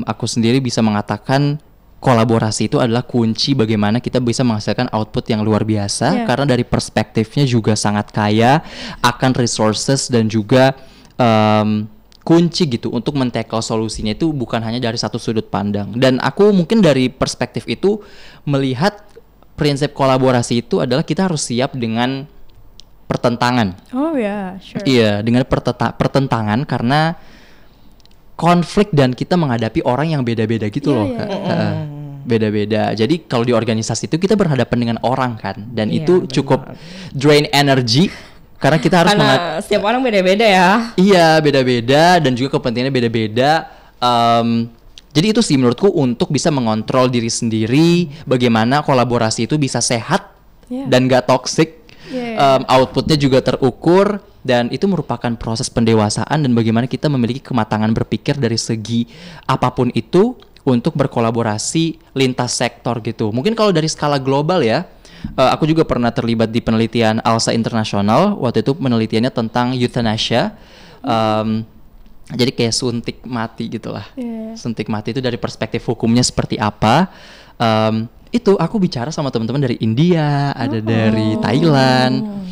aku sendiri bisa mengatakan kolaborasi itu adalah kunci bagaimana kita bisa menghasilkan output yang luar biasa, karena dari perspektifnya juga sangat kaya akan resources dan juga kunci gitu untuk men-tackle solusinya itu bukan hanya dari satu sudut pandang. Dan aku mungkin dari perspektif itu melihat prinsip kolaborasi itu adalah kita harus siap dengan pertentangan. Oh ya, sure. Iya, dengan pertentangan karena konflik dan kita menghadapi orang yang beda-beda gitu loh. Beda-beda. Jadi kalau di organisasi itu kita berhadapan dengan orang kan, dan itu cukup drain energy karena kita harus setiap orang beda-beda ya. Iya, beda-beda dan juga kepentingannya beda-beda. Jadi itu sih menurutku untuk bisa mengontrol diri sendiri, bagaimana kolaborasi itu bisa sehat dan gak toxic. Outputnya juga terukur, dan itu merupakan proses pendewasaan dan bagaimana kita memiliki kematangan berpikir dari segi apapun itu untuk berkolaborasi lintas sektor gitu. Mungkin kalau dari skala global ya, aku juga pernah terlibat di penelitian ALSA Internasional. Waktu itu penelitiannya tentang euthanasia. Jadi kayak suntik mati gitulah. Suntik mati itu dari perspektif hukumnya seperti apa. Itu aku bicara sama teman-teman dari India, ada dari Thailand,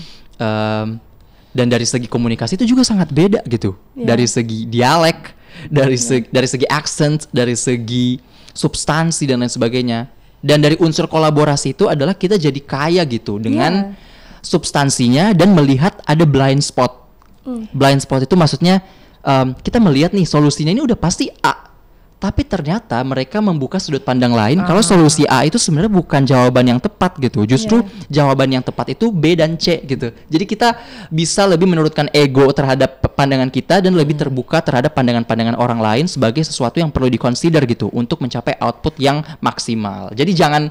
dan dari segi komunikasi itu juga sangat beda gitu. Dari segi dialek, dari segi accent, dari segi substansi dan lain sebagainya. Dan dari unsur kolaborasi itu adalah kita jadi kaya gitu dengan substansinya dan melihat ada blind spot. Blind spot itu maksudnya kita melihat nih solusinya ini udah pasti A. Tapi ternyata mereka membuka sudut pandang lain kalau solusi A itu sebenarnya bukan jawaban yang tepat gitu. Justru jawaban yang tepat itu B dan C gitu. Jadi kita bisa lebih menurunkan ego terhadap pandangan kita dan lebih terbuka terhadap pandangan-pandangan orang lain sebagai sesuatu yang perlu dikonsider gitu untuk mencapai output yang maksimal. Jadi jangan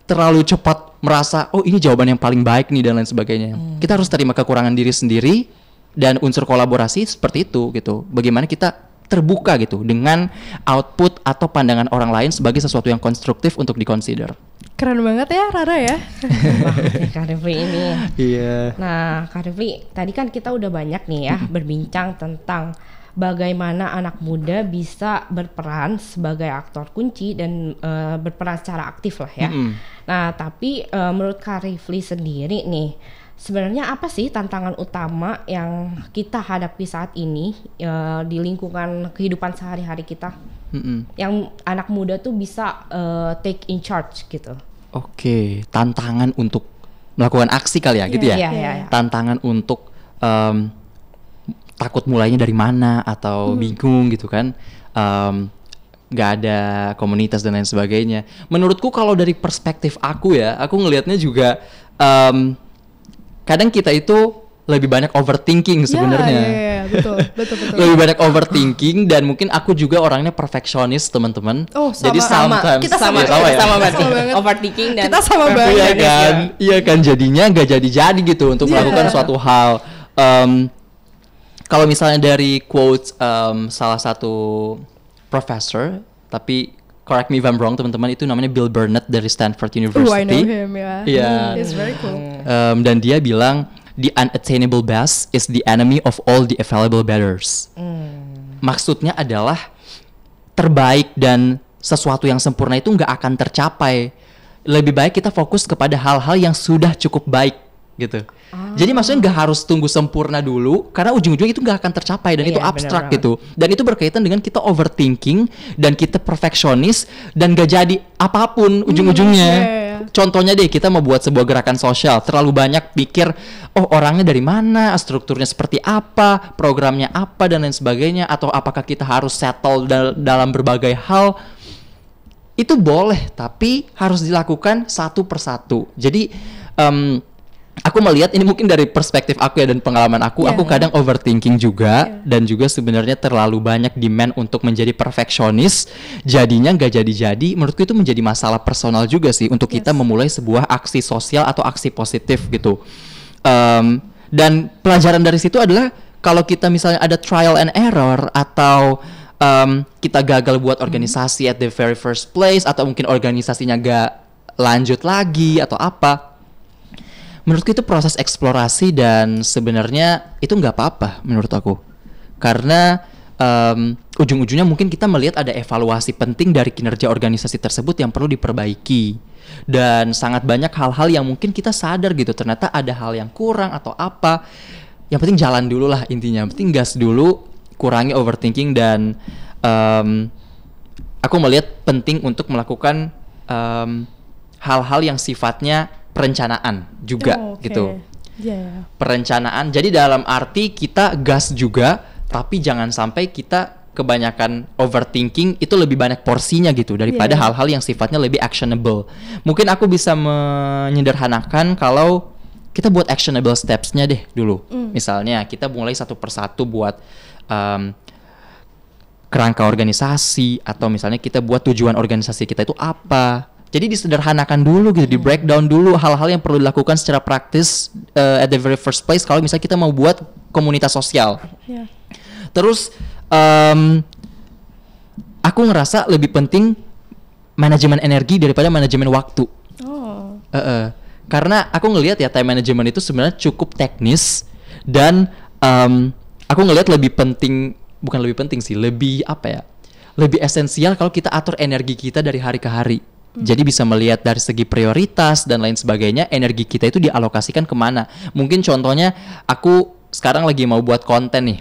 terlalu cepat merasa oh ini jawaban yang paling baik nih dan lain sebagainya. Kita harus terima kekurangan diri sendiri dan unsur kolaborasi seperti itu gitu. Bagaimana kita terbuka gitu dengan output atau pandangan orang lain sebagai sesuatu yang konstruktif untuk dikonsider. Keren banget ya Rara ya. Kak Rifli ini. Iya. Nah Kak Rifli, tadi kan kita udah banyak nih ya berbincang tentang bagaimana anak muda bisa berperan sebagai aktor kunci dan berperan secara aktif lah ya. Nah tapi menurut Kak Rifli sendiri nih, sebenarnya apa sih tantangan utama yang kita hadapi saat ini di lingkungan kehidupan sehari-hari kita, yang anak muda tuh bisa take in charge gitu. Oke, tantangan untuk melakukan aksi kali ya, gitu ya. Iya. Tantangan untuk takut mulainya dari mana atau bingung gitu kan. Nggak ada komunitas dan lain sebagainya. Menurutku kalau dari perspektif aku ya, aku ngelihatnya juga kadang kita itu lebih banyak overthinking sebenarnya. Iya, betul. Lebih banyak overthinking dan mungkin aku juga orangnya perfeksionis, teman-teman. Oh, sama. Jadi sometimes Kita sama ya, ya? ya? Sama banget. Sama banget. Overthinking dan Kita sama banget. Iya kan, iya kan, jadinya nggak jadi gitu untuk melakukan suatu hal. Kalau misalnya dari quotes salah satu professor, tapi correct me if I'm wrong teman-teman, itu namanya Bill Burnett dari Stanford University. I know him, ya. Iya. It's very cool. Dan dia bilang the unattainable best is the enemy of all the available betters. Maksudnya adalah terbaik dan sesuatu yang sempurna itu nggak akan tercapai. Lebih baik kita fokus kepada hal-hal yang sudah cukup baik gitu. Jadi maksudnya nggak harus tunggu sempurna dulu, karena ujung-ujungnya itu nggak akan tercapai dan itu abstrak gitu. Dan itu berkaitan dengan kita overthinking dan kita perfeksionis dan nggak jadi apapun ujung-ujungnya. Contohnya deh, kita mau buat sebuah gerakan sosial, terlalu banyak pikir, oh orangnya dari mana, strukturnya seperti apa, programnya apa dan lain sebagainya, atau apakah kita harus settle dalam berbagai hal. Itu boleh, tapi harus dilakukan satu persatu. Jadi aku melihat ini mungkin dari perspektif aku ya dan pengalaman aku kadang overthinking juga dan juga sebenarnya terlalu banyak demand untuk menjadi perfeksionis, jadinya nggak jadi. Menurutku itu menjadi masalah personal juga sih untuk kita memulai sebuah aksi sosial atau aksi positif gitu. Dan pelajaran dari situ adalah kalau kita misalnya ada trial and error atau kita gagal buat organisasi at the very first place, atau mungkin organisasinya nggak lanjut lagi atau apa, menurutku itu proses eksplorasi dan sebenarnya itu nggak apa-apa menurut aku, karena ujung-ujungnya mungkin kita melihat ada evaluasi penting dari kinerja organisasi tersebut yang perlu diperbaiki, dan sangat banyak hal-hal yang mungkin kita sadar gitu ternyata ada hal yang kurang atau apa. Yang penting jalan dulu lah intinya, yang penting gas dulu, kurangi overthinking, dan aku melihat penting untuk melakukan hal-hal yang sifatnya perencanaan juga gitu. Perencanaan, jadi dalam arti kita gas juga, tapi jangan sampai kita kebanyakan overthinking, itu lebih banyak porsinya gitu daripada hal-hal yang sifatnya lebih actionable. Mungkin aku bisa menyederhanakan kalau kita buat actionable steps-nya deh dulu. Misalnya kita mulai satu persatu buat kerangka organisasi, atau misalnya kita buat tujuan organisasi kita itu apa. Jadi disederhanakan dulu gitu, di breakdown dulu hal-hal yang perlu dilakukan secara praktis at the very first place kalau misalnya kita mau buat komunitas sosial. Terus aku ngerasa lebih penting manajemen energi daripada manajemen waktu. Karena aku ngelihat ya time management itu sebenarnya cukup teknis, dan aku ngelihat lebih penting, bukan lebih penting sih, lebih apa ya, lebih esensial kalau kita atur energi kita dari hari ke hari. Jadi bisa melihat dari segi prioritas dan lain sebagainya, energi kita itu dialokasikan kemana. Mungkin contohnya aku sekarang lagi mau buat konten nih.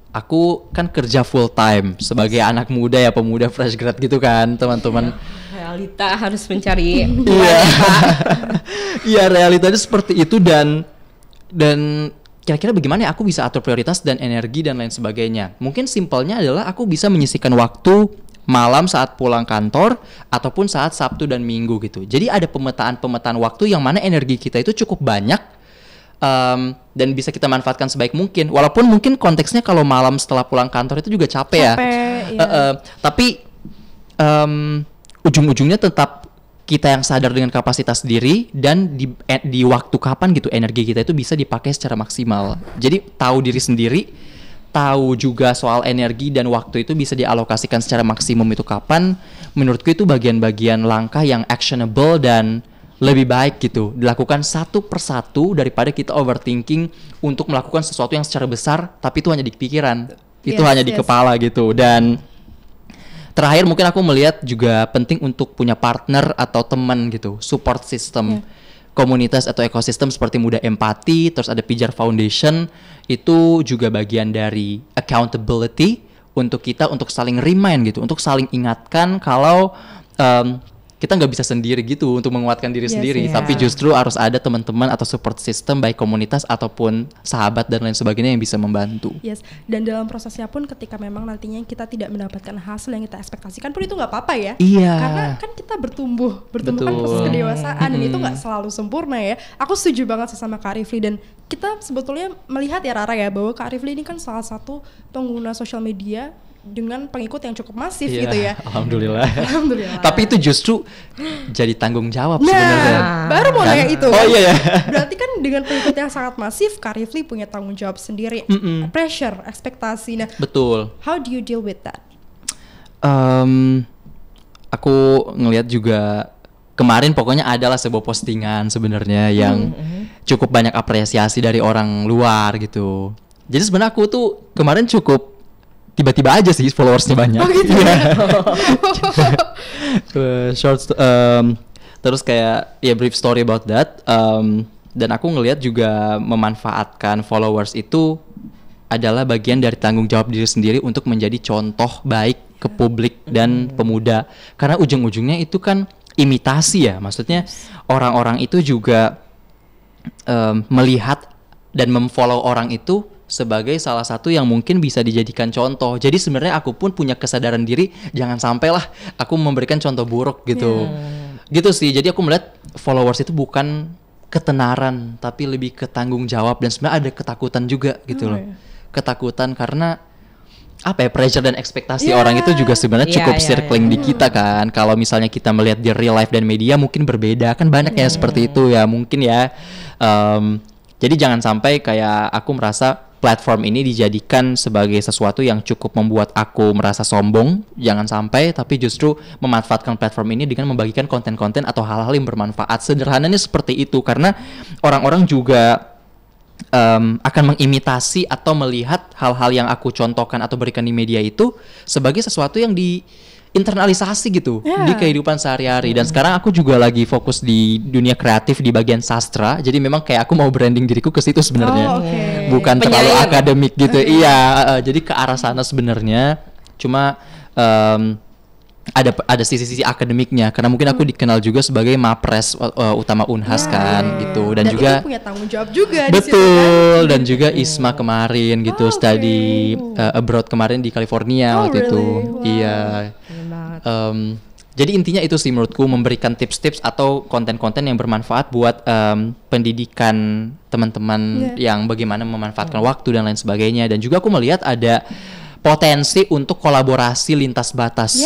Aku kan kerja full time sebagai anak muda ya, pemuda fresh grad gitu kan teman-teman. Realita harus mencari. Iya, realitanya seperti itu, dan kira-kira bagaimana ya aku bisa atur prioritas dan energi dan lain sebagainya. Mungkin simpelnya adalah aku bisa menyisihkan waktu malam saat pulang kantor ataupun saat Sabtu dan Minggu gitu. Jadi ada pemetaan waktu yang mana energi kita itu cukup banyak dan bisa kita manfaatkan sebaik mungkin. Walaupun mungkin konteksnya kalau malam setelah pulang kantor itu juga capek ya. Tapi ujung-ujungnya tetap kita yang sadar dengan kapasitas diri, dan di waktu kapan gitu energi kita itu bisa dipakai secara maksimal. Jadi tahu diri sendiri, tahu juga soal energi dan waktu itu bisa dialokasikan secara maksimum itu kapan. Menurutku itu bagian-bagian langkah yang actionable dan lebih baik gitu dilakukan satu persatu daripada kita overthinking untuk melakukan sesuatu yang secara besar tapi itu hanya di pikiran, itu hanya di kepala gitu. Dan terakhir mungkin aku melihat juga penting untuk punya partner atau teman gitu, support system. komunitas atau ekosistem seperti Muda Empati, terus ada Pijar Foundation, itu juga bagian dari accountability untuk kita untuk saling remind gitu, untuk saling ingatkan kalau kita nggak bisa sendiri gitu untuk menguatkan diri sendiri, tapi justru harus ada teman-teman atau support system baik komunitas ataupun sahabat dan lain sebagainya yang bisa membantu. Yes, dan dalam prosesnya pun ketika memang nantinya kita tidak mendapatkan hasil yang kita ekspektasikan pun itu nggak apa-apa ya. Iya. Karena kan kita bertumbuh kan proses kedewasaan dan itu nggak selalu sempurna ya. Aku setuju banget sih sama Kak Rifli, dan kita sebetulnya melihat ya Rara ya bahwa Kak Rifli ini kan salah satu pengguna sosial media dengan pengikut yang cukup masif gitu ya. Alhamdulillah. Alhamdulillah. Tapi itu justru jadi tanggung jawab sebenarnya. Baru mau nanya itu. Oh iya ya. Berarti kan dengan pengikut yang sangat masif, Kak Rifli punya tanggung jawab sendiri. Pressure, ekspektasi. Nah, betul. How do you deal with that? Aku ngelihat juga kemarin pokoknya adalah sebuah postingan sebenarnya yang cukup banyak apresiasi dari orang luar gitu. Jadi sebenarnya aku tuh kemarin cukup tiba-tiba aja sih followersnya banyak. Oh gitu ya. Terus kayak ya brief story about that. Dan aku ngelihat juga memanfaatkan followers itu adalah bagian dari tanggung jawab diri sendiri untuk menjadi contoh baik ke publik dan pemuda. Karena ujung-ujungnya itu kan imitasi ya. Maksudnya orang-orang itu juga melihat dan memfollow orang itu sebagai salah satu yang mungkin bisa dijadikan contoh. Jadi sebenarnya aku pun punya kesadaran diri, jangan sampailah aku memberikan contoh buruk gitu. Gitu sih. Jadi aku melihat followers itu bukan ketenaran, tapi lebih ke tanggung jawab, dan sebenarnya ada ketakutan juga gitu loh. Ketakutan karena apa ya, pressure dan ekspektasi orang itu juga sebenarnya cukup circling di kita kan. Kalau misalnya kita melihat di real life dan media mungkin berbeda kan, banyak yang seperti itu ya mungkin ya. Jadi jangan sampai kayak aku merasa platform ini dijadikan sebagai sesuatu yang cukup membuat aku merasa sombong, jangan sampai, tapi justru memanfaatkan platform ini dengan membagikan konten-konten atau hal-hal yang bermanfaat. Sederhananya seperti itu, karena orang-orang juga akan mengimitasi atau melihat hal-hal yang aku contohkan atau berikan di media itu sebagai sesuatu yang internalisasi gitu di kehidupan sehari-hari. Dan sekarang aku juga lagi fokus di dunia kreatif di bagian sastra. Jadi memang kayak aku mau branding diriku ke situ sebenarnya. Bukan terlalu akademik gitu. Iya, jadi ke arah sana sebenarnya. Cuma ada sisi-sisi akademiknya karena mungkin aku dikenal juga sebagai Mapres utama Unhas kan gitu, dan juga itu punya tanggung jawab juga betul di situ, kan? Dan juga Isma kemarin gitu study abroad kemarin di California waktu itu. Iya. Jadi intinya itu sih menurutku, memberikan tips-tips atau konten-konten yang bermanfaat buat pendidikan teman-teman yang bagaimana memanfaatkan waktu dan lain sebagainya. Dan juga aku melihat ada potensi untuk kolaborasi lintas batas.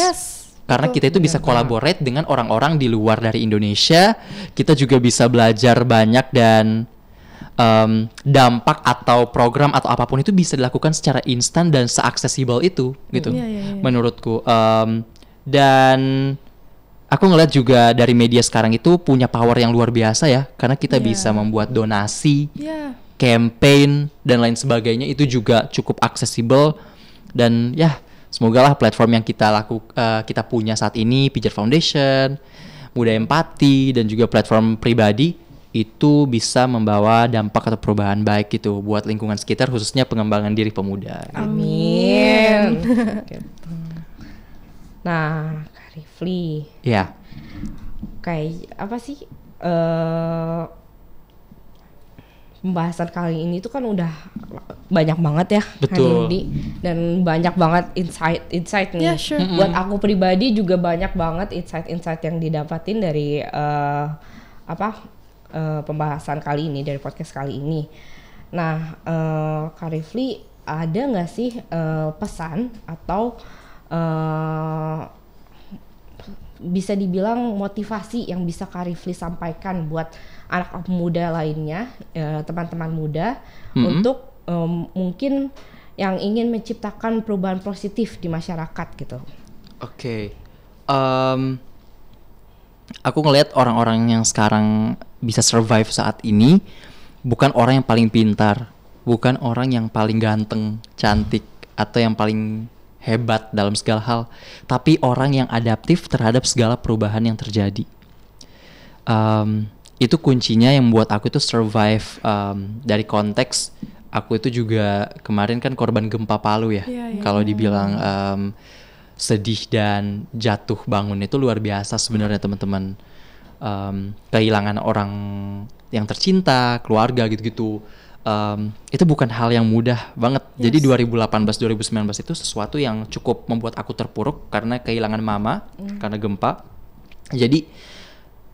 Karena kita itu bisa collaborate dengan orang-orang di luar dari Indonesia. Kita juga bisa belajar banyak, dan dampak atau program atau apapun itu bisa dilakukan secara instan dan se-accessible itu gitu. Menurutku. Dan aku ngeliat juga dari media sekarang itu punya power yang luar biasa ya, karena kita bisa membuat donasi, campaign dan lain sebagainya, itu juga cukup accessible. Dan ya semoga lah platform yang kita punya saat ini, Pijar Foundation, Muda Empati, dan juga platform pribadi itu bisa membawa dampak atau perubahan baik gitu buat lingkungan sekitar, khususnya pengembangan diri pemuda. Amin. Nah, Kak Rifli. Ya. Kayak apa sih pembahasan kali ini tuh kan udah banyak banget ya, betul. Dan banyak banget insight nih. Buat aku pribadi juga banyak banget insight yang didapatin dari pembahasan kali ini, dari podcast kali ini. Nah, Kak Rifli, ada nggak sih pesan atau bisa dibilang motivasi yang bisa Kak Rifli sampaikan buat anak muda lainnya, teman-teman muda, untuk mungkin yang ingin menciptakan perubahan positif di masyarakat gitu? Oke. Aku ngelihat orang-orang yang sekarang bisa survive saat ini bukan orang yang paling pintar, bukan orang yang paling ganteng, cantik, atau yang paling hebat dalam segala hal, tapi orang yang adaptif terhadap segala perubahan yang terjadi. itu kuncinya yang membuat aku itu survive. Dari konteks aku itu juga kemarin kan korban gempa Palu ya. Kalau dibilang sedih dan jatuh bangun itu luar biasa sebenarnya teman-teman. Kehilangan orang yang tercinta, keluarga gitu-gitu. Itu bukan hal yang mudah banget. Jadi 2018-2019 itu sesuatu yang cukup membuat aku terpuruk karena kehilangan mama, karena gempa. Jadi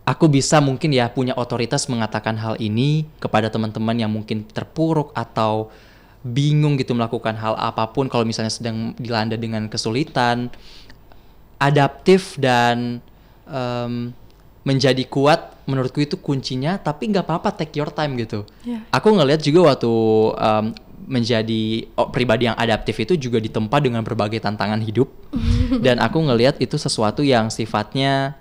aku bisa mungkin ya punya otoritas mengatakan hal ini kepada teman-teman yang mungkin terpuruk atau bingung gitu melakukan hal apapun kalau misalnya sedang dilanda dengan kesulitan. Adaptif dan menjadi kuat menurutku itu kuncinya, tapi nggak apa-apa, take your time gitu. Aku ngelihat juga waktu menjadi pribadi yang adaptif itu juga ditempa dengan berbagai tantangan hidup. Dan aku ngelihat itu sesuatu yang sifatnya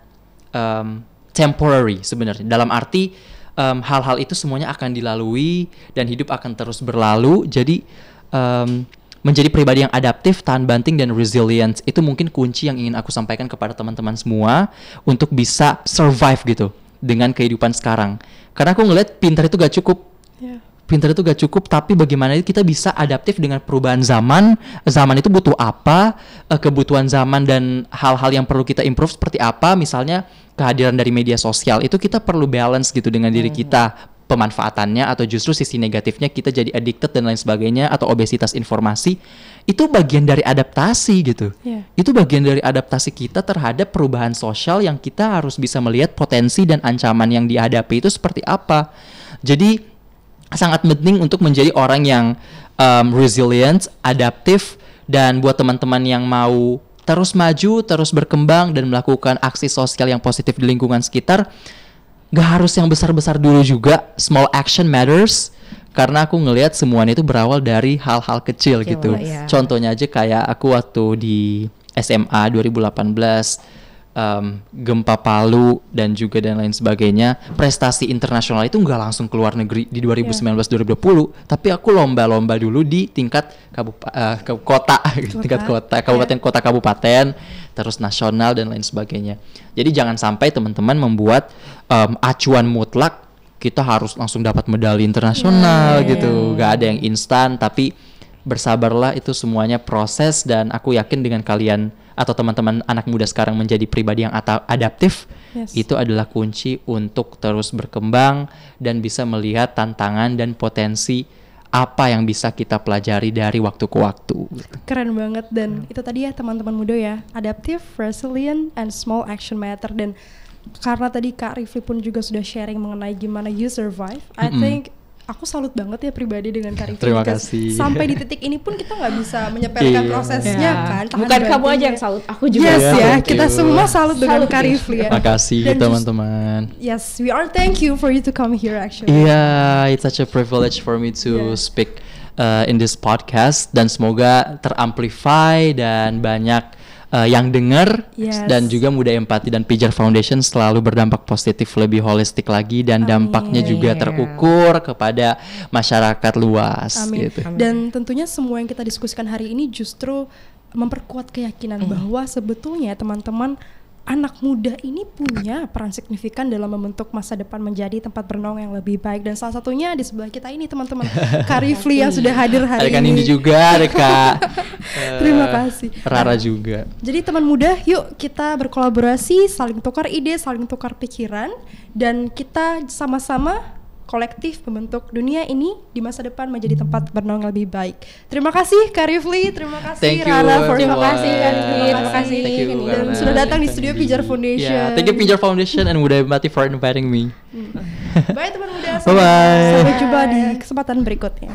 temporary sebenarnya, dalam arti hal-hal itu semuanya akan dilalui dan hidup akan terus berlalu. Jadi menjadi pribadi yang adaptif, tahan banting dan resilient itu mungkin kunci yang ingin aku sampaikan kepada teman-teman semua untuk bisa survive gitu dengan kehidupan sekarang. Karena aku ngeliat pintar itu gak cukup. Pintar itu gak cukup, tapi bagaimana kita bisa adaptif dengan perubahan zaman. Zaman itu butuh apa, kebutuhan zaman dan hal-hal yang perlu kita improve seperti apa. Misalnya kehadiran dari media sosial itu kita perlu balance gitu dengan diri kita, pemanfaatannya atau justru sisi negatifnya kita jadi addicted dan lain sebagainya, atau obesitas informasi. Itu bagian dari adaptasi gitu. Itu bagian dari adaptasi kita terhadap perubahan sosial yang kita harus bisa melihat potensi dan ancaman yang dihadapi itu seperti apa. Jadi sangat penting untuk menjadi orang yang resilient, adaptif, dan buat teman-teman yang mau terus maju, terus berkembang dan melakukan aksi sosial yang positif di lingkungan sekitar, gak harus yang besar-besar dulu juga. Small action matters, karena aku ngelihat semuanya itu berawal dari hal-hal kecil gitu. Contohnya aja kayak aku waktu di SMA 2018, gempa Palu dan juga dan lain sebagainya, prestasi internasional itu nggak langsung keluar negeri di 2019-2020, tapi aku lomba-lomba dulu di tingkat kota, tingkat kota, kabupaten, kota, kabupaten, terus nasional dan lain sebagainya. Jadi jangan sampai teman-teman membuat acuan mutlak kita harus langsung dapat medali internasional gitu. Nggak ada yang instan, tapi bersabarlah, itu semuanya proses. Dan aku yakin dengan kalian atau teman-teman anak muda sekarang menjadi pribadi yang adaptif, itu adalah kunci untuk terus berkembang dan bisa melihat tantangan dan potensi apa yang bisa kita pelajari dari waktu ke waktu. Keren banget. Dan itu tadi ya teman-teman muda ya, adaptive, resilient, and small action matter. Dan karena tadi Kak Rifli pun juga sudah sharing mengenai gimana you survive, I think aku salut banget ya pribadi dengan Kak Rifli. Terima kasih. Sampai di titik ini pun kita nggak bisa menyepelekan prosesnya kan. Bukan kamu aja yang salut, aku juga. Kita semua salut dengan Kak Rifli ya. Terima kasih teman-teman. Yes, we are thank you for you to come here actually. It's such a privilege for me to speak in this podcast, dan semoga teramplify dan banyak yang dengar, dan juga Muda Empati dan Pijar Foundation selalu berdampak positif, lebih holistik lagi, dan dampaknya juga terukur kepada masyarakat luas. Gitu. Dan tentunya semua yang kita diskusikan hari ini justru memperkuat keyakinan bahwa sebetulnya teman-teman anak muda ini punya peran signifikan dalam membentuk masa depan menjadi tempat bernaung yang lebih baik. Dan salah satunya di sebelah kita ini teman-teman, Kak Rifli yang sudah hadir hari ini. Ada Kak Nindi juga, ada Kak terima kasih. Rara juga. Jadi teman muda, yuk kita berkolaborasi, saling tukar ide, saling tukar pikiran, dan kita sama-sama kolektif membentuk dunia ini di masa depan menjadi tempat bernaung yang lebih baik. Terima kasih Kak Rifli, terima kasih Rara, terima kasih Kak Rifli, terima kasih dan sudah datang di studio Pijar Foundation. Thank you Pijar Foundation and Muda Empati for inviting me. Bye teman muda, bye. Sampai jumpa di kesempatan berikutnya.